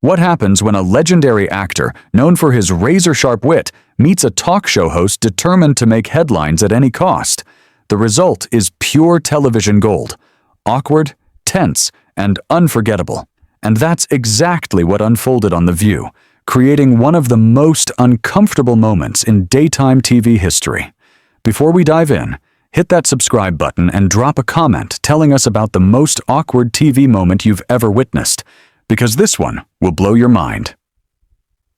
What happens when a legendary actor, known for his razor-sharp wit, meets a talk show host determined to make headlines at any cost? The result is pure television gold. Awkward, tense, and unforgettable. And that's exactly what unfolded on The View, creating one of the most uncomfortable moments in daytime TV history. Before we dive in, hit that subscribe button and drop a comment telling us about the most awkward TV moment you've ever witnessed, because this one will blow your mind.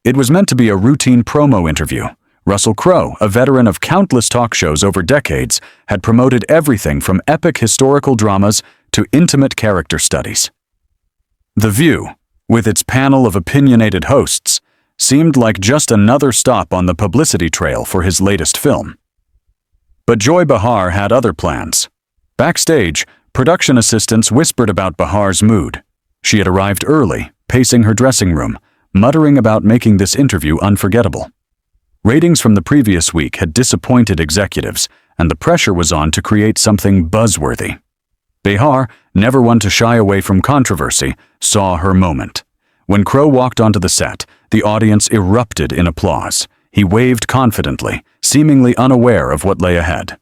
It was meant to be a routine promo interview. Russell Crowe, a veteran of countless talk shows over decades, had promoted everything from epic historical dramas to intimate character studies. The View, with its panel of opinionated hosts, seemed like just another stop on the publicity trail for his latest film. But Joy Behar had other plans. Backstage, production assistants whispered about Behar's mood. She had arrived early, pacing her dressing room, muttering about making this interview unforgettable. Ratings from the previous week had disappointed executives, and the pressure was on to create something buzzworthy. Behar, never one to shy away from controversy, saw her moment. When Crowe walked onto the set, the audience erupted in applause. He waved confidently, seemingly unaware of what lay ahead.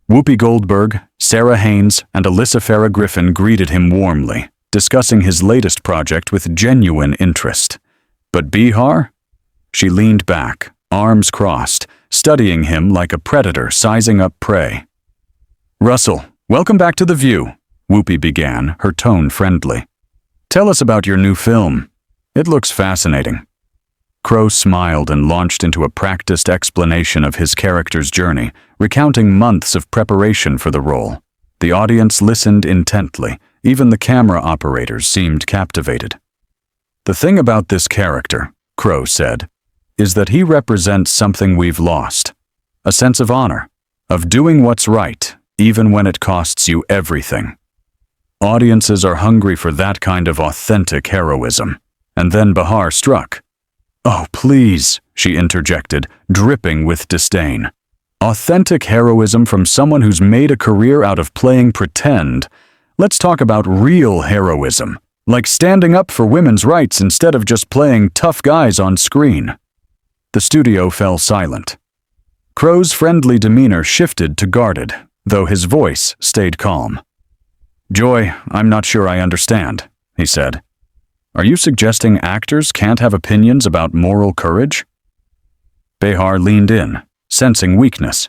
Whoopi Goldberg, Sarah Haynes, and Alyssa Farah Griffin greeted him warmly, discussing his latest project with genuine interest. But Behar? She leaned back, arms crossed, studying him like a predator sizing up prey. "Russell, welcome back to The View," Whoopi began, her tone friendly. "Tell us about your new film. It looks fascinating." Crowe smiled and launched into a practiced explanation of his character's journey, recounting months of preparation for the role. The audience listened intently. Even the camera operators seemed captivated. "The thing about this character," Crowe said, "is that he represents something we've lost. A sense of honor, of doing what's right, even when it costs you everything. Audiences are hungry for that kind of authentic heroism." And then Behar struck. "Oh, please," she interjected, dripping with disdain. "Authentic heroism from someone who's made a career out of playing pretend. Let's talk about real heroism, like standing up for women's rights instead of just playing tough guys on screen." The studio fell silent. Crowe's friendly demeanor shifted to guarded, though his voice stayed calm. "Joy, I'm not sure I understand," he said. "Are you suggesting actors can't have opinions about moral courage?" Behar leaned in, sensing weakness.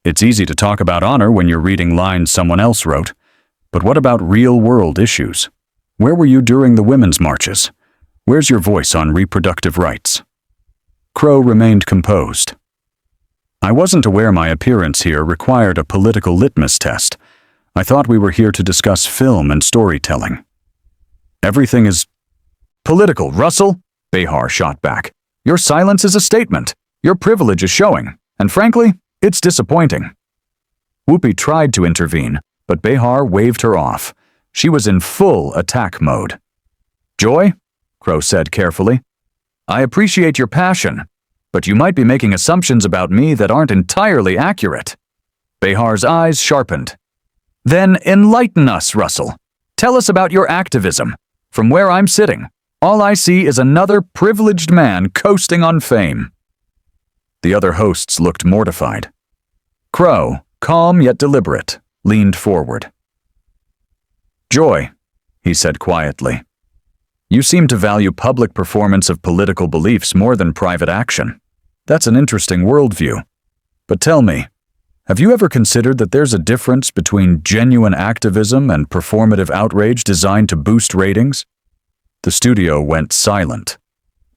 "It's easy to talk about honor when you're reading lines someone else wrote. But what about real-world issues? Where were you during the women's marches? Where's your voice on reproductive rights?" Crowe remained composed. "I wasn't aware my appearance here required a political litmus test. I thought we were here to discuss film and storytelling." "Everything is political, Russell," Behar shot back. "Your silence is a statement. Your privilege is showing. And frankly, it's disappointing." Whoopi tried to intervene, but Behar waved her off. She was in full attack mode. "Joy," Crowe said carefully, "I appreciate your passion, but you might be making assumptions about me that aren't entirely accurate." Behar's eyes sharpened. "Then enlighten us, Russell. Tell us about your activism. From where I'm sitting, all I see is another privileged man coasting on fame." The other hosts looked mortified. Crowe, calm yet deliberate, leaned forward. "Joy," he said quietly, "you seem to value public performance of political beliefs more than private action. That's an interesting worldview. But tell me, have you ever considered that there's a difference between genuine activism and performative outrage designed to boost ratings?" The studio went silent.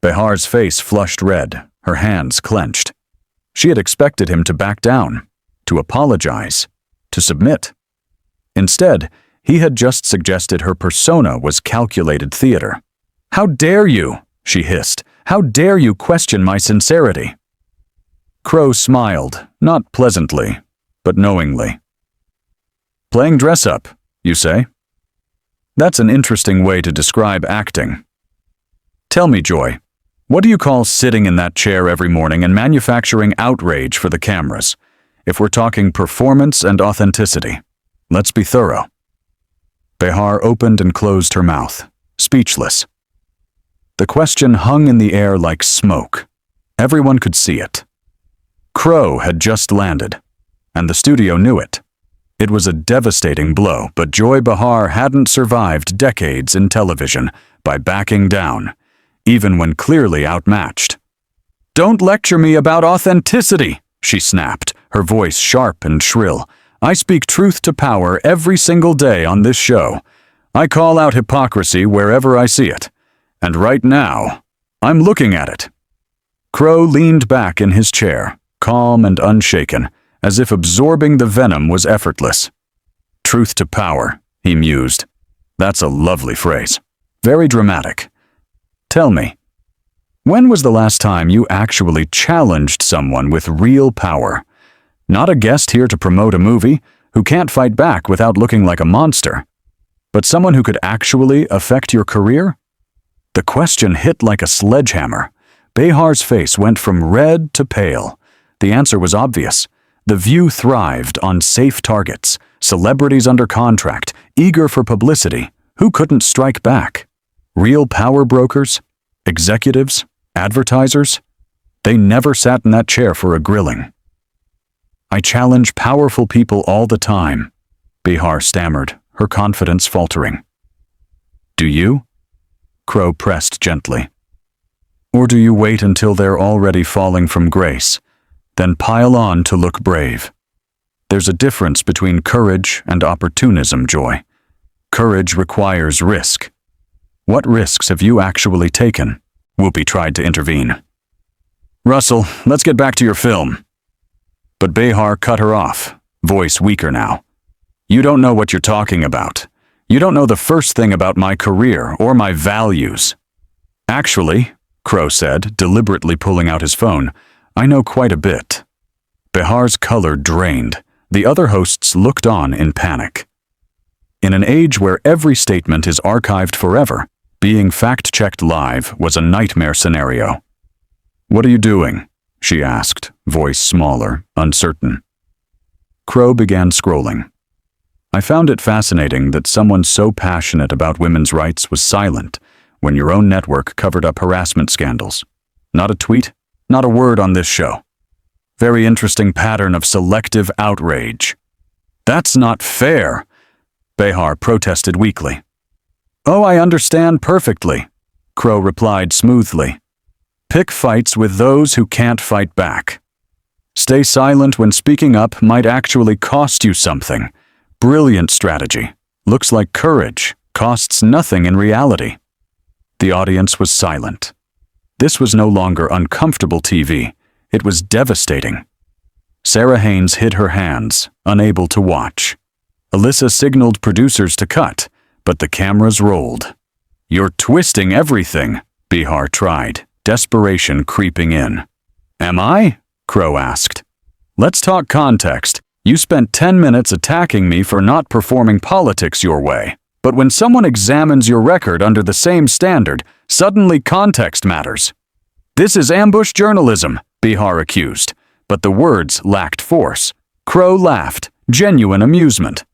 Behar's face flushed red, her hands clenched. She had expected him to back down, to apologize, to submit. Instead, he had just suggested her persona was calculated theater. "How dare you?" she hissed. "How dare you question my sincerity?" Crowe smiled, not pleasantly, but knowingly. "Playing dress-up, you say? That's an interesting way to describe acting. Tell me, Joy, what do you call sitting in that chair every morning and manufacturing outrage for the cameras? If we're talking performance and authenticity, let's be thorough." Behar opened and closed her mouth, speechless. The question hung in the air like smoke. Everyone could see it. Crowe had just landed, and the studio knew it. It was a devastating blow, but Joy Behar hadn't survived decades in television by backing down, even when clearly outmatched. "Don't lecture me about authenticity," she snapped, her voice sharp and shrill. "I speak truth to power every single day on this show. I call out hypocrisy wherever I see it. And right now, I'm looking at it." Crowe leaned back in his chair, calm and unshaken, as if absorbing the venom was effortless. "Truth to power," he mused. "That's a lovely phrase. Very dramatic. Tell me, when was the last time you actually challenged someone with real power? Not a guest here to promote a movie who can't fight back without looking like a monster, but someone who could actually affect your career?" The question hit like a sledgehammer. Behar's face went from red to pale. The answer was obvious. The View thrived on safe targets, celebrities under contract, eager for publicity. Who couldn't strike back? Real power brokers? Executives? Advertisers? They never sat in that chair for a grilling. "I challenge powerful people all the time," Behar stammered, her confidence faltering. "Do you?" Crowe pressed gently. "Or do you wait until they're already falling from grace, then pile on to look brave? There's a difference between courage and opportunism, Joy. Courage requires risk. What risks have you actually taken?" Whoopi tried to intervene. "Russell, let's get back to your film." But Behar cut her off, voice weaker now. "You don't know what you're talking about. You don't know the first thing about my career or my values." "Actually," Crowe said, deliberately pulling out his phone, "I know quite a bit." Behar's color drained. The other hosts looked on in panic. In an age where every statement is archived forever, being fact-checked live was a nightmare scenario. "What are you doing?" she asked, voice smaller, uncertain. Crowe began scrolling. "I found it fascinating that someone so passionate about women's rights was silent when your own network covered up harassment scandals. Not a tweet, not a word on this show. Very interesting pattern of selective outrage." "That's not fair," Behar protested weakly. "Oh, I understand perfectly," Crowe replied smoothly. "Pick fights with those who can't fight back. Stay silent when speaking up might actually cost you something. Brilliant strategy. Looks like courage. Costs nothing in reality." The audience was silent. This was no longer uncomfortable TV. It was devastating. Sarah Haynes hid her hands, unable to watch. Alyssa signaled producers to cut, but the cameras rolled. "You're twisting everything," Behar tried, desperation creeping in. "Am I?" Crowe asked. "Let's talk context. You spent 10 minutes attacking me for not performing politics your way. But when someone examines your record under the same standard, suddenly context matters." "This is ambush journalism," Behar accused, but the words lacked force. Crowe laughed, genuine amusement.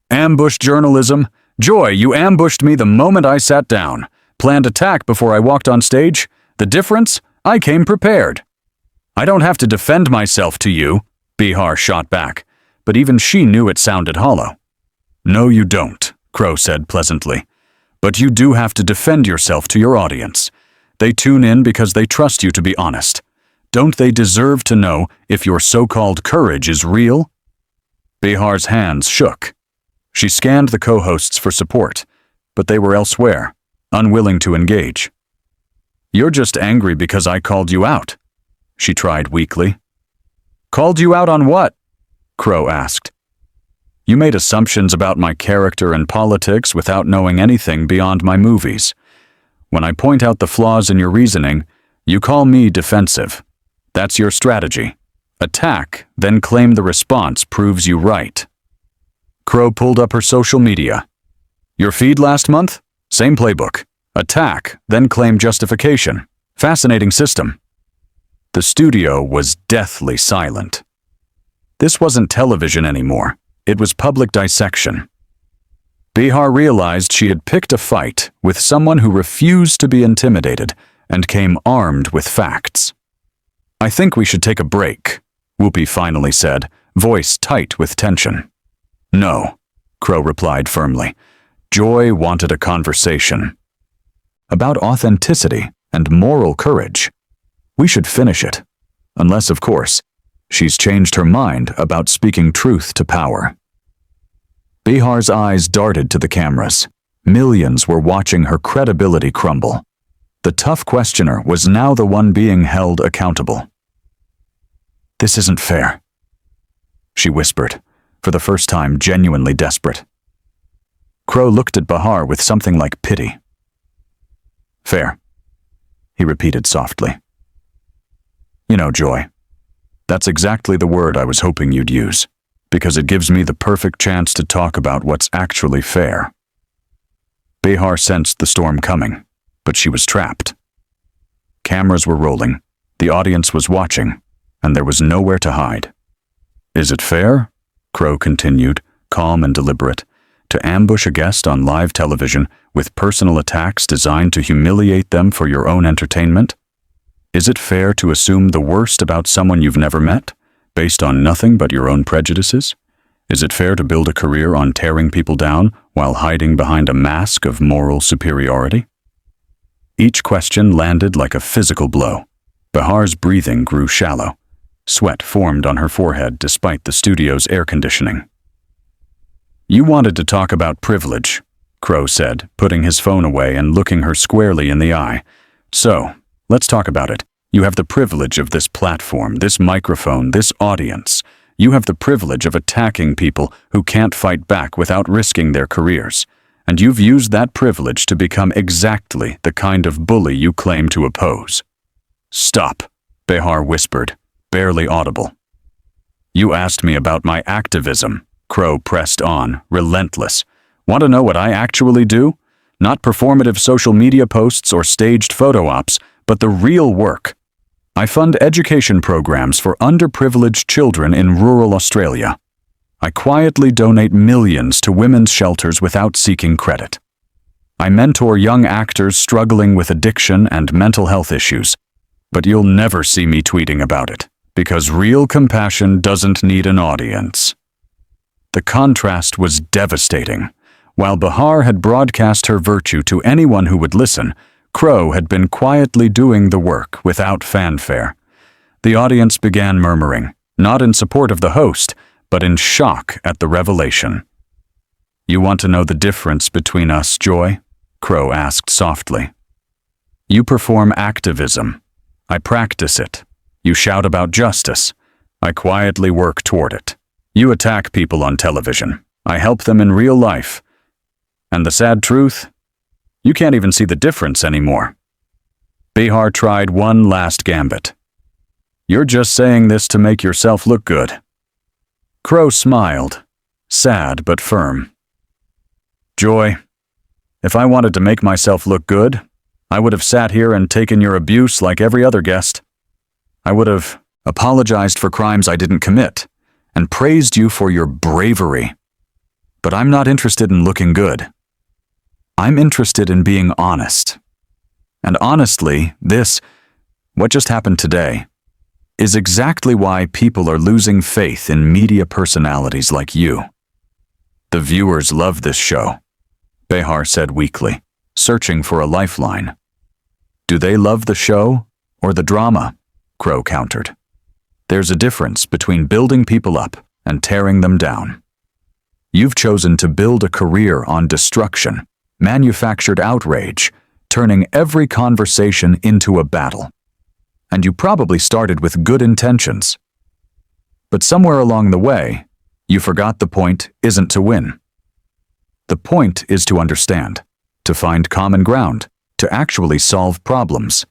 "Ambush journalism? Joy, you ambushed me the moment I sat down. Planned attack before I walked on stage. The difference? I came prepared." "I don't have to defend myself to you," Behar shot back, but even she knew it sounded hollow. "No, you don't," Crowe said pleasantly. "But you do have to defend yourself to your audience. They tune in because they trust you to be honest. Don't they deserve to know if your so-called courage is real?" Behar's hands shook. She scanned the co-hosts for support, but they were elsewhere, unwilling to engage. "You're just angry because I called you out," she tried weakly. "Called you out on what?" Crowe asked. "You made assumptions about my character and politics without knowing anything beyond my movies. When I point out the flaws in your reasoning, you call me defensive. That's your strategy. Attack, then claim the response proves you right." Crowe pulled up her social media. "Your feed last month? Same playbook. Attack, then claim justification. Fascinating system." The studio was deathly silent. This wasn't television anymore. It was public dissection. Behar realized she had picked a fight with someone who refused to be intimidated and came armed with facts. "I think we should take a break," Whoopi finally said, voice tight with tension. "No," Crow replied firmly. Joy wanted a conversation. About authenticity and moral courage. We should finish it. Unless, of course, she's changed her mind about speaking truth to power. Behar's eyes darted to the cameras. Millions were watching her credibility crumble. The tough questioner was now the one being held accountable. "This isn't fair," she whispered, for the first time genuinely desperate. Crow looked at Behar with something like pity. "Fair," he repeated softly. "You know, Joy, that's exactly the word I was hoping you'd use, because it gives me the perfect chance to talk about what's actually fair." Behar sensed the storm coming, but she was trapped. Cameras were rolling, the audience was watching, and there was nowhere to hide. "Is it fair?" Crow continued, calm and deliberate, "to ambush a guest on live television with personal attacks designed to humiliate them for your own entertainment? Is it fair to assume the worst about someone you've never met, based on nothing but your own prejudices? Is it fair to build a career on tearing people down while hiding behind a mask of moral superiority?" Each question landed like a physical blow. Behar's breathing grew shallow. Sweat formed on her forehead despite the studio's air conditioning. "You wanted to talk about privilege," Crow said, putting his phone away and looking her squarely in the eye. "So, let's talk about it. You have the privilege of this platform, this microphone, this audience. You have the privilege of attacking people who can't fight back without risking their careers. And you've used that privilege to become exactly the kind of bully you claim to oppose." "Stop," Behar whispered, barely audible. "You asked me about my activism," Crow pressed on, relentless. "Want to know what I actually do? Not performative social media posts or staged photo ops, but the real work. I fund education programs for underprivileged children in rural Australia. I quietly donate millions to women's shelters without seeking credit. I mentor young actors struggling with addiction and mental health issues. But you'll never see me tweeting about it, because real compassion doesn't need an audience." The contrast was devastating. While Behar had broadcast her virtue to anyone who would listen, Crow had been quietly doing the work without fanfare. The audience began murmuring, not in support of the host, but in shock at the revelation. "You want to know the difference between us, Joy?" Crow asked softly. "You perform activism. I practice it. You shout about justice. I quietly work toward it. You attack people on television. I help them in real life. And the sad truth? You can't even see the difference anymore." Behar tried one last gambit. "You're just saying this to make yourself look good." Crow smiled, sad but firm. "Joy, if I wanted to make myself look good, I would have sat here and taken your abuse like every other guest. I would have apologized for crimes I didn't commit and praised you for your bravery. But I'm not interested in looking good. I'm interested in being honest. And honestly, what just happened today, is exactly why people are losing faith in media personalities like you. The viewers love this show," Behar said weakly, searching for a lifeline. "Do they love the show or the drama?" Crow countered. "There's a difference between building people up and tearing them down. You've chosen to build a career on destruction, manufactured outrage, turning every conversation into a battle. And you probably started with good intentions. But somewhere along the way, you forgot the point isn't to win. The point is to understand, to find common ground, to actually solve problems."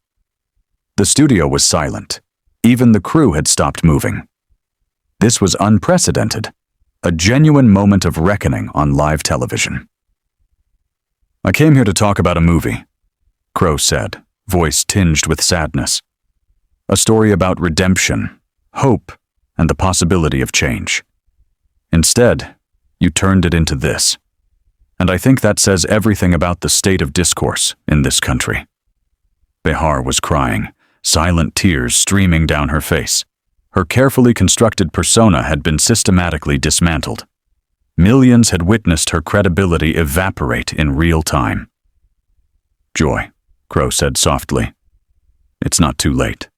The studio was silent. Even the crew had stopped moving. This was unprecedented, a genuine moment of reckoning on live television. "I came here to talk about a movie," Crow said, voice tinged with sadness. "A story about redemption, hope, and the possibility of change. Instead, you turned it into this. and I think that says everything about the state of discourse in this country." Behar was crying, silent tears streaming down her face. Her carefully constructed persona had been systematically dismantled. Millions had witnessed her credibility evaporate in real time. "Joy," Crowe said softly, "it's not too late.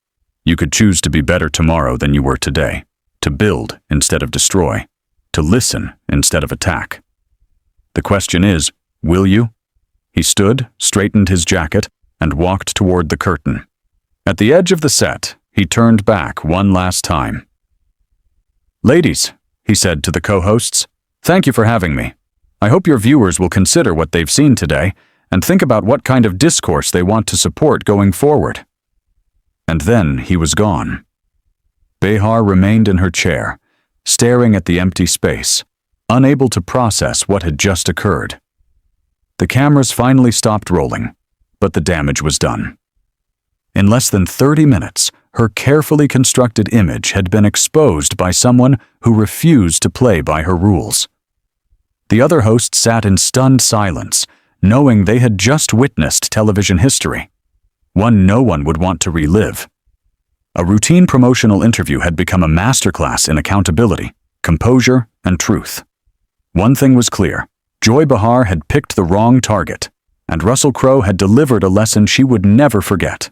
You could choose to be better tomorrow than you were today, to build instead of destroy, to listen instead of attack. The question is, will you?" He stood, straightened his jacket, and walked toward the curtain. At the edge of the set, he turned back one last time. "Ladies," he said to the co-hosts, "thank you for having me. I hope your viewers will consider what they've seen today and think about what kind of discourse they want to support going forward." And then he was gone. Behar remained in her chair, staring at the empty space, unable to process what had just occurred. The cameras finally stopped rolling, but the damage was done. In less than 30 minutes, her carefully constructed image had been exposed by someone who refused to play by her rules. The other hosts sat in stunned silence, knowing they had just witnessed television history, one no one would want to relive. A routine promotional interview had become a masterclass in accountability, composure, and truth. One thing was clear: Joy Behar had picked the wrong target, and Russell Crowe had delivered a lesson she would never forget.